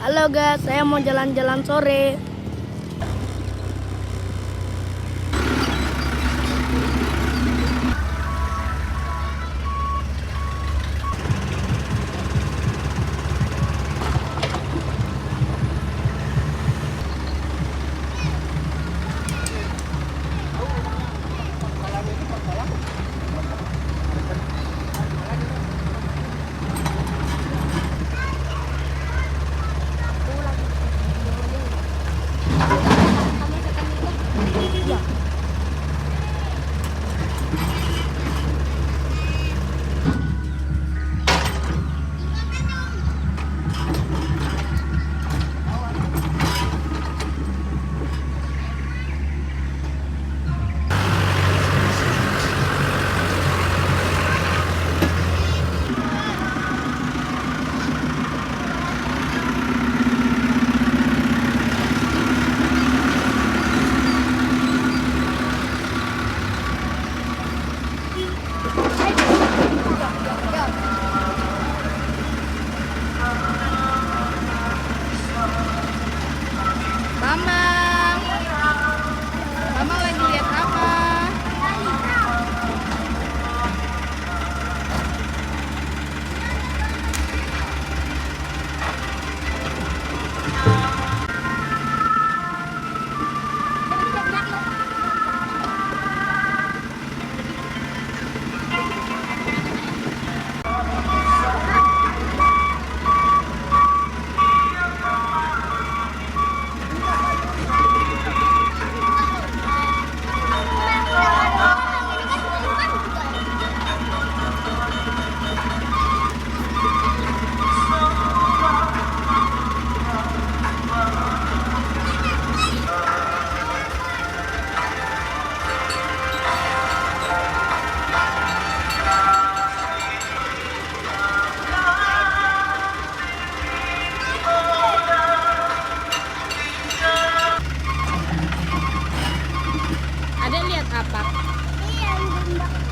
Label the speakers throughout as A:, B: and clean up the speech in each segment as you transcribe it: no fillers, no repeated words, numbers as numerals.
A: Halo guys, saya mau jalan-jalan sore. Mama lagi lihat apa?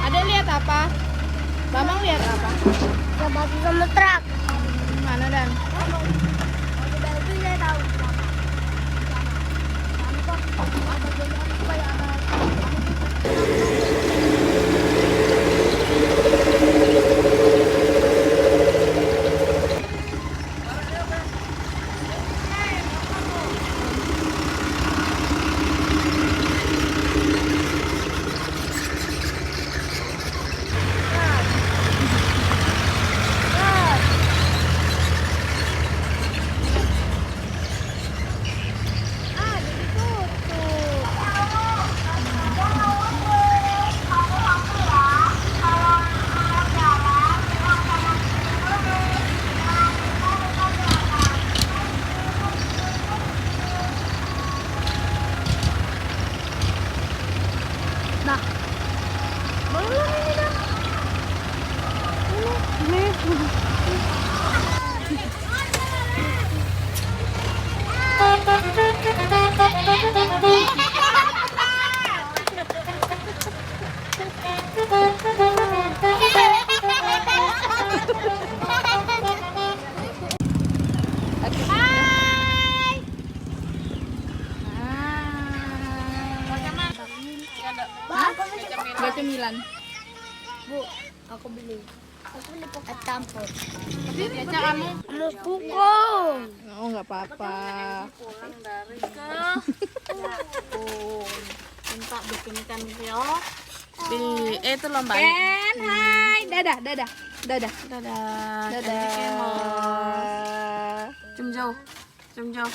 A: Ada lihat apa? Bambang lihat apa?
B: Batu sama truk.
A: Mana Dan?
B: Itu saya tahu.
A: Gak cemilan.
B: Bu, aku beli poket campur.
A: Caca kamu?
B: Mau pukul.
A: Oh nggak apa-apa.
B: Pulang dari minta bikinkan video.
A: Itu lomba. Ken, hai. Dadah. Dadah. Cium jauh.